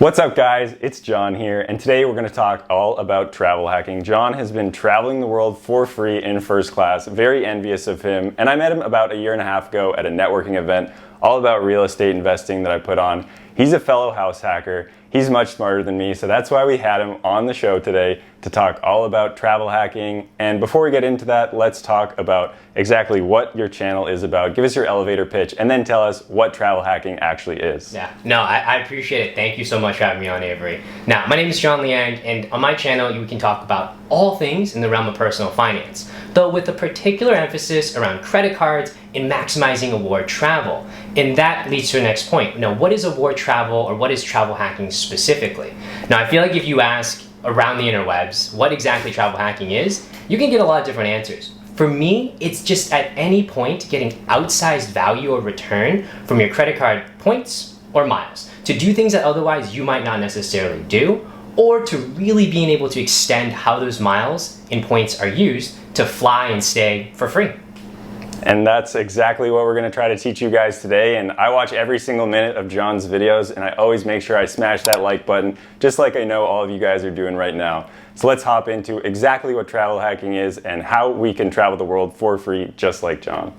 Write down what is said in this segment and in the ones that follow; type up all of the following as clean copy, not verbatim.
What's up guys, it's John here, and today we're going to talk all about travel hacking. John has been traveling the world for free in first class, very envious of him, and I met him about a year and a half ago at a networking event all about real estate investing that I put on. He's a fellow house hacker, he's much smarter than me, so that's why we had him on the show today to talk all about travel hacking. And before we get into that, let's talk about exactly what your channel is about. Give us your elevator pitch and then tell us what travel hacking actually is. Yeah, no, I appreciate it. Thank you so much for having me on, Avery. Now, my name is John Liang, and on my channel, you can talk about all things in the realm of personal finance, though with a particular emphasis around credit cards and maximizing award travel. And that leads to the next point. Now, what is award travel, or what is travel hacking specifically? Now, I feel like if you ask around the interwebs what exactly travel hacking is, you can get a lot of different answers. For me, it's just at any point getting outsized value or return from your credit card points or miles to do things that otherwise you might not necessarily do, or to really being able to extend how those miles and points are used to fly and stay for free. And that's exactly what we're going to try to teach you guys today. And I watch every single minute of John's videos, and I always make sure I smash that like button, just like I know all of you guys are doing right now. So let's hop into exactly what travel hacking is and how we can travel the world for free, just like John.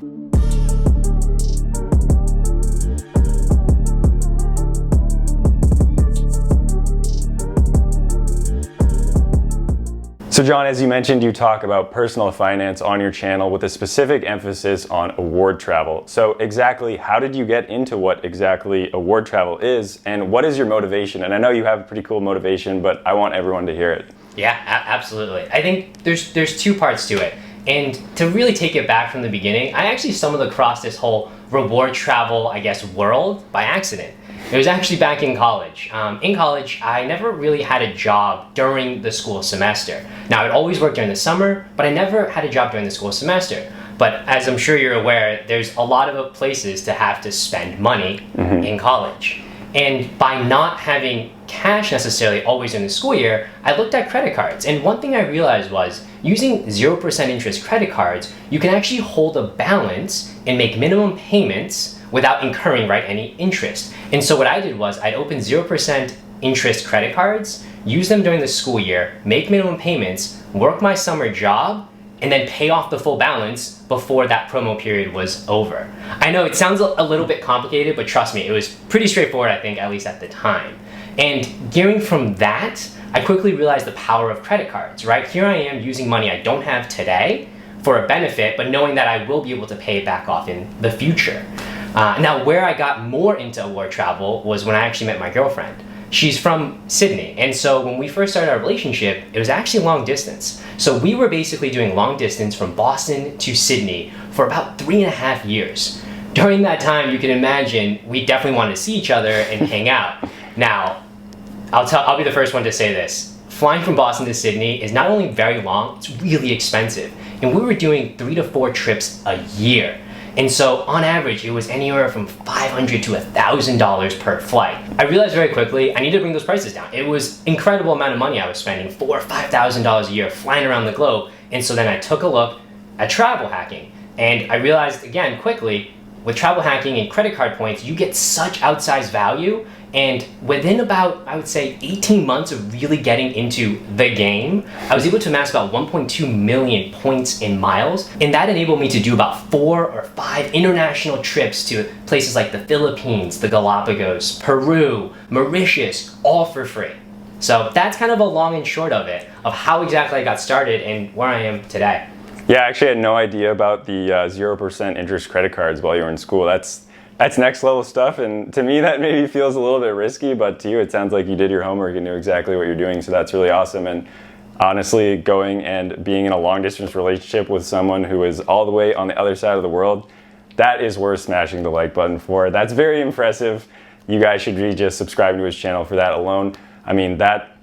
So John, as you mentioned, you talk about personal finance on your channel with a specific emphasis on award travel. So exactly how did you get into what exactly award travel is, and what is your motivation? And I know you have a pretty cool motivation, but I want everyone to hear it. Yeah, absolutely. I think there's two parts to it. And to really take it back from the beginning, I actually stumbled across this whole reward travel, I guess, world by accident. It was actually back in college. In college, I never really had a job during the school semester. Now, I'd always work during the summer, but I never had a job during the school semester. But as I'm sure you're aware, there's a lot of places to have to spend money in college. And by not having cash necessarily always in the school year, I looked at credit cards. And one thing I realized was using 0% interest credit cards, you can actually hold a balance and make minimum payments without incurring any interest. And so what I did was I'd open 0% interest credit cards, use them during the school year, make minimum payments, work my summer job, and then pay off the full balance before that promo period was over. I know it sounds a little bit complicated, but trust me, it was pretty straightforward, I think, at least at the time. And gearing from that, I quickly realized the power of credit cards, right? Here I am using money I don't have today for a benefit, but knowing that I will be able to pay it back off in the future. Now, where I got more into award travel was when I actually met my girlfriend. She's from Sydney, and so when we first started our relationship, it was actually long distance. So we were basically doing long distance from Boston to Sydney for about 3.5 years. During that time, you can imagine we definitely wanted to see each other and hang out. Now, I'll be the first one to say this. Flying from Boston to Sydney is not only very long, it's really expensive. And we were doing 3 to 4 trips a year. And so on average, it was anywhere from $500 to $1,000 per flight. I realized very quickly I needed to bring those prices down. It was an incredible amount of money I was spending, $4,000 or $5,000 a year flying around the globe. And so then I took a look at travel hacking. And I realized again quickly, with travel hacking and credit card points, you get such outsized value. And within about, I would say, 18 months of really getting into the game, I was able to amass about 1.2 million points in miles. And that enabled me to do about 4 or 5 international trips to places like the Philippines, the Galapagos, Peru, Mauritius, all for free. So that's kind of a long and short of it, of how exactly I got started and where I am today. Yeah, I actually had no idea about the 0% interest credit cards while you were in school. That's next level stuff, and to me that maybe feels a little bit risky, but to you it sounds like you did your homework and knew exactly what you're doing, so that's really awesome. And honestly, going and being in a long distance relationship with someone who is all the way on the other side of the world, that is worth smashing the like button for. That's very impressive. You guys should be just subscribing to his channel for that alone. I mean, that,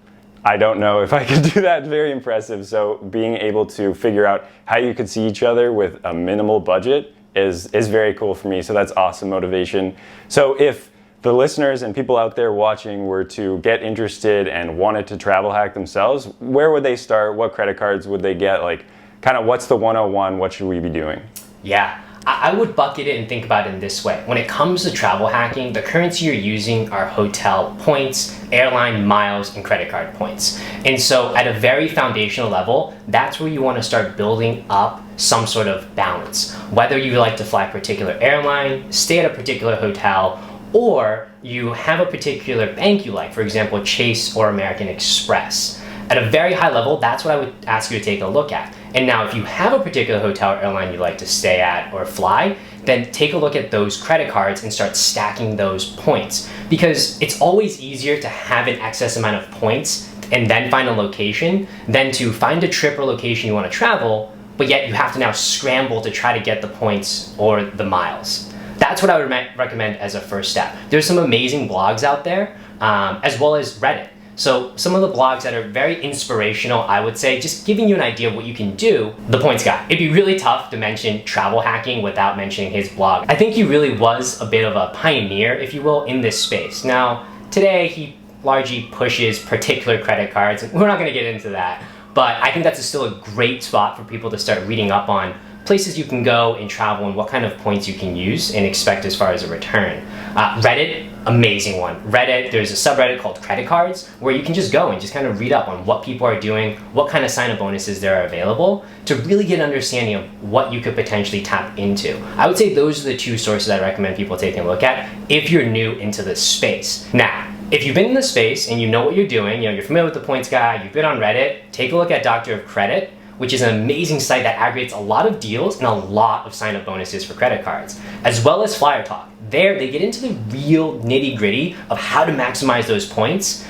I don't know if I could do that. Very impressive. So being able to figure out how you could see each other with a minimal budget is very cool for me. So that's awesome motivation. So if the listeners and people out there watching were to get interested and wanted to travel hack themselves, where would they start? What credit cards would they get? Like, kind of what's the 101? What should we be doing? Yeah, I would bucket it and think about it in this way. When it comes to travel hacking, the currency you're using are hotel points, airline miles, and credit card points. And so at a very foundational level, that's where you want to start building up some sort of balance. Whether you like to fly a particular airline, stay at a particular hotel, or you have a particular bank you like, for example, Chase or American Express. At a very high level, that's what I would ask you to take a look at. And now if you have a particular hotel or airline you like to stay at or fly, then take a look at those credit cards and start stacking those points. Because it's always easier to have an excess amount of points and then find a location than to find a trip or location you want to travel, but yet you have to now scramble to try to get the points or the miles. That's what I would recommend as a first step. There's some amazing blogs out there, as well as Reddit. So some of the blogs that are very inspirational, I would say, just giving you an idea of what you can do, the points guy. It'd be really tough to mention travel hacking without mentioning his blog. I think he really was a bit of a pioneer, if you will, in this space. Now, today he largely pushes particular credit cards. We're not gonna get into that, but I think that's still a great spot for people to start reading up on places you can go and travel and what kind of points you can use and expect as far as a return. Reddit, amazing one. Reddit, there's a subreddit called credit cards where you can just go and just kind of read up on what people are doing, what kind of sign-up bonuses there are available to really get an understanding of what you could potentially tap into. I would say those are the two sources I recommend people taking a look at if you're new into this space. Now, if you've been in the space and you know what you're doing, you're familiar with the points guy, you've been on Reddit, take a look at Doctor of Credit, which is an amazing site that aggregates a lot of deals and a lot of sign-up bonuses for credit cards, as well as Flyer Talk. There, they get into the real nitty-gritty of how to maximize those points,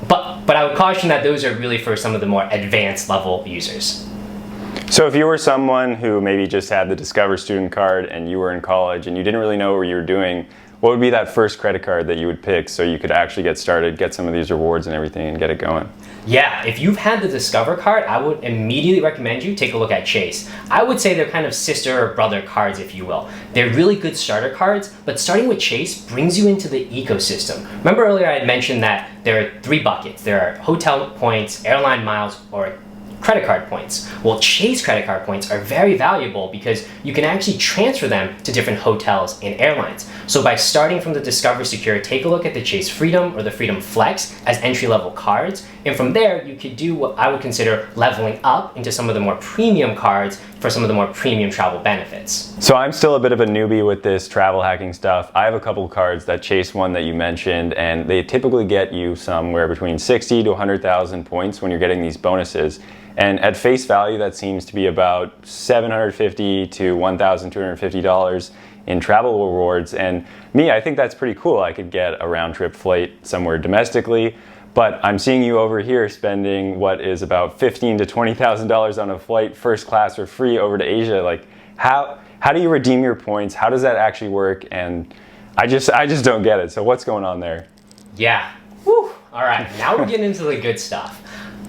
but I would caution that those are really for some of the more advanced level users. So if you were someone who maybe just had the Discover student card and you were in college and you didn't really know what you were doing, what would be that first credit card that you would pick so you could actually get started, get some of these rewards and everything and get it going? Yeah, if you've had the Discover card, I would immediately recommend you take a look at Chase. I would say they're kind of sister or brother cards, if you will. They're really good starter cards, but starting with Chase brings you into the ecosystem. Remember earlier I had mentioned that there are 3 buckets. There are hotel points, airline miles, or credit card points. Well, Chase credit card points are very valuable because you can actually transfer them to different hotels and airlines. So by starting from the Discover Secure, take a look at the Chase Freedom or the Freedom Flex as entry-level cards. And from there, you could do what I would consider leveling up into some of the more premium cards for some of the more premium travel benefits. So I'm still a bit of a newbie with this travel hacking stuff. I have a couple cards, that Chase one that you mentioned, and they typically get you somewhere between 60 to 100,000 points when you're getting these bonuses. And at face value, that seems to be about $750 to $1,250 in travel rewards. And me, I think that's pretty cool. I could get a round-trip flight somewhere domestically, but I'm seeing you over here spending what is about $15,000 to $20,000 on a flight, first class or free, over to Asia. Like, how do you redeem your points? How does that actually work? And I just don't get it. So what's going on there? Yeah. Whew. All right. Now we're getting into the good stuff.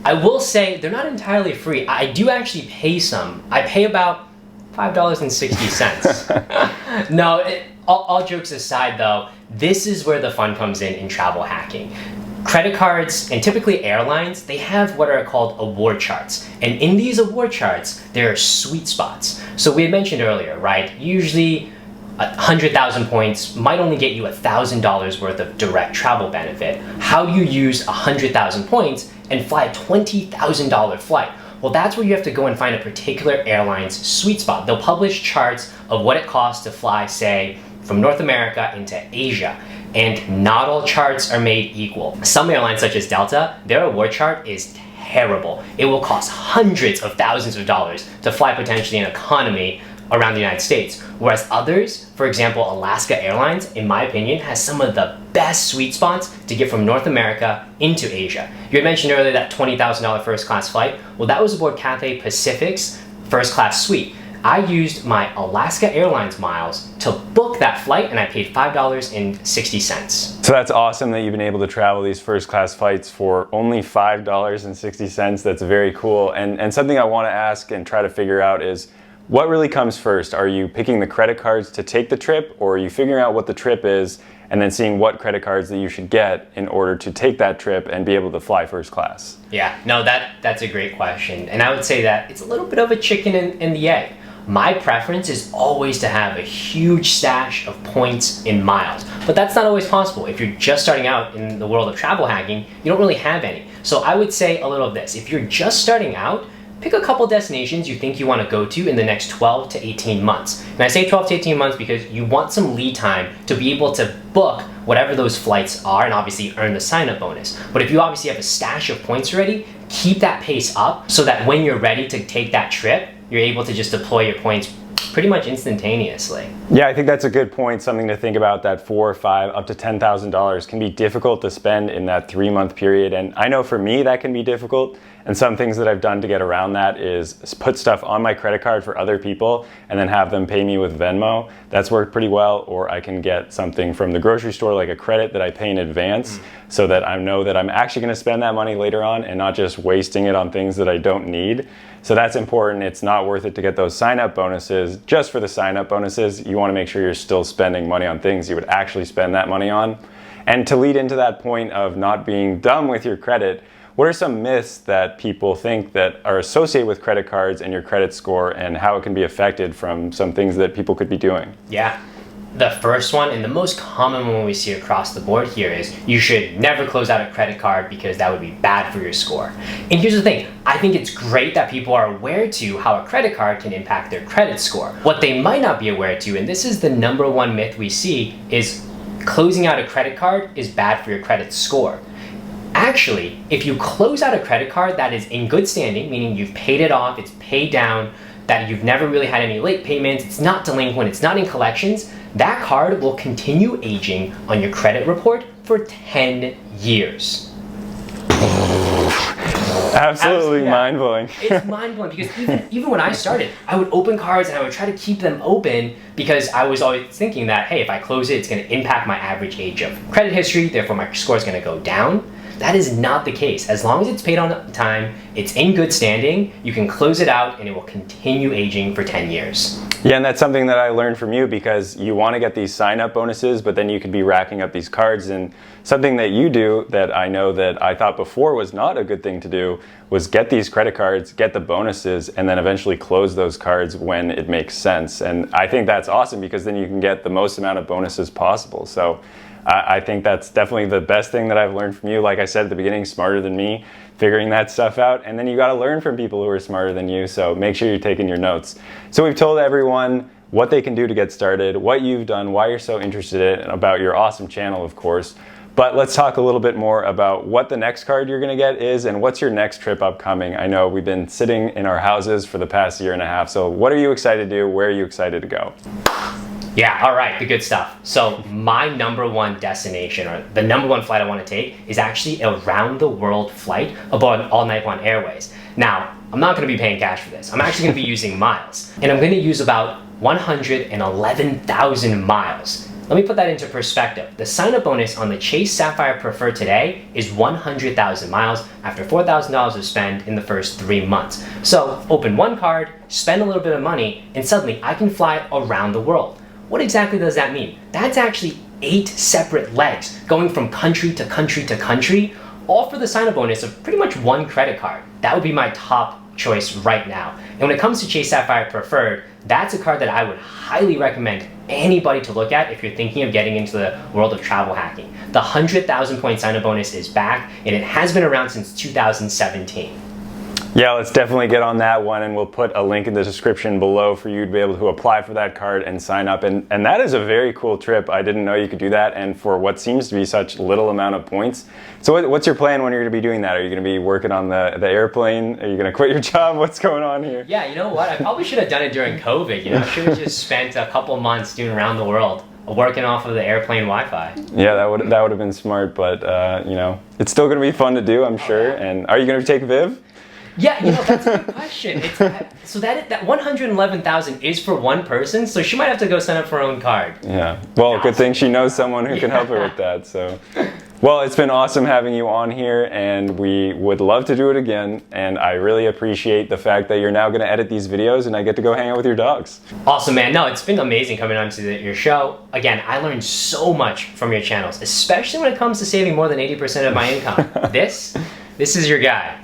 I will say they're not entirely free. I do actually pay some. I pay about $5.60. No, all jokes aside though, this is where the fun comes in travel hacking. Credit cards and typically airlines, they have what are called award charts. And in these award charts, there are sweet spots. So we had mentioned earlier, right? Usually 100,000 points might only get you $1,000 worth of direct travel benefit. How do you use 100,000 points and fly a $20,000 flight? Well, that's where you have to go and find a particular airline's sweet spot. They'll publish charts of what it costs to fly, say, from North America into Asia. And not all charts are made equal. Some airlines, such as Delta, their award chart is terrible. It will cost hundreds of thousands of dollars to fly potentially an economy around the United States. Whereas others, for example, Alaska Airlines, in my opinion, has some of the best sweet spots to get from North America into Asia. You had mentioned earlier that $20,000 first class flight. Well, that was aboard Cathay Pacific's first class suite. I used my Alaska Airlines miles to book that flight and I paid $5.60. So that's awesome that you've been able to travel these first class flights for only $5.60. That's very cool. And something I want to ask and try to figure out is, what really comes first? Are you picking the credit cards to take the trip, or are you figuring out what the trip is and then seeing what credit cards that you should get in order to take that trip and be able to fly first class? Yeah, no, that's a great question. And I would say that it's a little bit of a chicken and the egg. my preference is always to have a huge stash of points in miles. But that's not always possible. If you're just starting out in the world of travel hacking, you don't really have any. So I would say a little of this. If you're just starting out, pick a couple destinations you think you want to go to in the next 12 to 18 months. And I say 12 to 18 months because you want some lead time to be able to book whatever those flights are and obviously earn the sign-up bonus. But if you obviously have a stash of points already, keep that pace up so that when you're ready to take that trip, you're able to just deploy your points pretty much instantaneously. Yeah, I think that's a good point. Something to think about, that $4, $5, up to $10,000 can be difficult to spend in that 3-month period. And I know for me that can be difficult. And some things that I've done to get around that is put stuff on my credit card for other people and then have them pay me with Venmo. That's worked pretty well. Or I can get something from the grocery store, like a credit that I pay in advance, so that I know that I'm actually going to spend that money later on and not just wasting it on things that I don't need. So that's important. It's not worth it to get those sign-up bonuses just for the sign-up bonuses. You want to make sure you're still spending money on things you would actually spend that money on. And to lead into that point of not being dumb with your credit, what are some myths that people think that are associated with credit cards and your credit score, and how it can be affected from some things that people could be doing? Yeah. The first one, and the most common one we see across the board here, is you should never close out a credit card because that would be bad for your score. And here's the thing, I think it's great that people are aware to how a credit card can impact their credit score. What they might not be aware to, and this is the number one myth we see, is closing out a credit card is bad for your credit score. Actually, if you close out a credit card that is in good standing, meaning you've paid it off, it's paid down, that you've never really had any late payments, it's not delinquent, it's not in collections, that card will continue aging on your credit report for 10 years. Absolutely mind-blowing. It's mind-blowing because even when I started, I would open cards and I would try to keep them open because I was always thinking that, hey, if I close it, it's going to impact my average age of credit history, therefore my score is going to go down. That is not the case. As long as it's paid on time, it's in good standing, you can close it out and it will continue aging for 10 years. Yeah, and that's something that I learned from you, because you want to get these sign-up bonuses, but then you could be racking up these cards. And something that you do that I know that I thought before was not a good thing to do was get these credit cards, get the bonuses, and then eventually close those cards when it makes sense. And I think that's awesome because then you can get the most amount of bonuses possible. So I think that's definitely the best thing that I've learned from you. Like I said at the beginning, smarter than me, figuring that stuff out. And then you got to learn from people who are smarter than you. So make sure you're taking your notes. So we've told everyone what they can do to get started, what you've done, why you're so interested in it, about your awesome channel, of course. But let's talk a little bit more about what the next card you're going to get is and what's your next trip upcoming. I know we've been sitting in our houses for the past year and a half. So what are you excited to do? Where are you excited to go? Yeah, all right, the good stuff. So my number one destination, or the number one flight I want to take, is actually a round the world flight aboard All Night One Airways. Now, I'm not going to be paying cash for this. I'm actually going to be using miles. And I'm going to use about 111,000 miles. Let me put that into perspective. The sign-up bonus on the Chase Sapphire Preferred today is 100,000 miles after $4,000 of spend in the first 3 months. So open one card, spend a little bit of money, and suddenly I can fly around the world. What exactly does that mean? That's actually 8 separate legs going from country to country to country, all for the sign-up bonus of pretty much one credit card. That would be my top choice right now. And when it comes to Chase Sapphire Preferred, that's a card that I would highly recommend anybody to look at if you're thinking of getting into the world of travel hacking. The 100,000 point sign-up bonus is back, and it has been around since 2017. Yeah, let's definitely get on that one, and we'll put a link in the description below for you to be able to apply for that card and sign up. And that is a very cool trip. I didn't know you could do that, and for what seems to be such little amount of points. So what's your plan when you're going to be doing that? Are you going to be working on the airplane? Are you going to quit your job? What's going on here? Yeah, you know what? I probably should have done it during COVID. I should have just spent a couple months doing around the world, working off of the airplane Wi-Fi. Yeah, that would have been smart, but it's still going to be fun to do, I'm sure. And are you going to take Viv? Yeah, that's a good question. So that 111,000 is for one person, so she might have to go sign up for her own card. Yeah, well, good thing she knows someone who can help her with that. So, well, it's been awesome having you on here, and we would love to do it again. And I really appreciate the fact that you're now going to edit these videos, and I get to go hang out with your dogs. Awesome, man. No, it's been amazing coming on to your show. Again, I learned so much from your channels, especially when it comes to saving more than 80% of my income. This is your guy.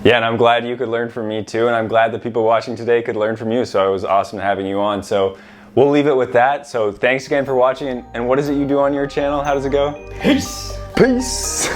Yeah, and I'm glad you could learn from me too, and I'm glad the people watching today could learn from you, so it was awesome having you on. So we'll leave it with that. So thanks again for watching, and what is it you do on your channel? How does it go? Peace! Peace!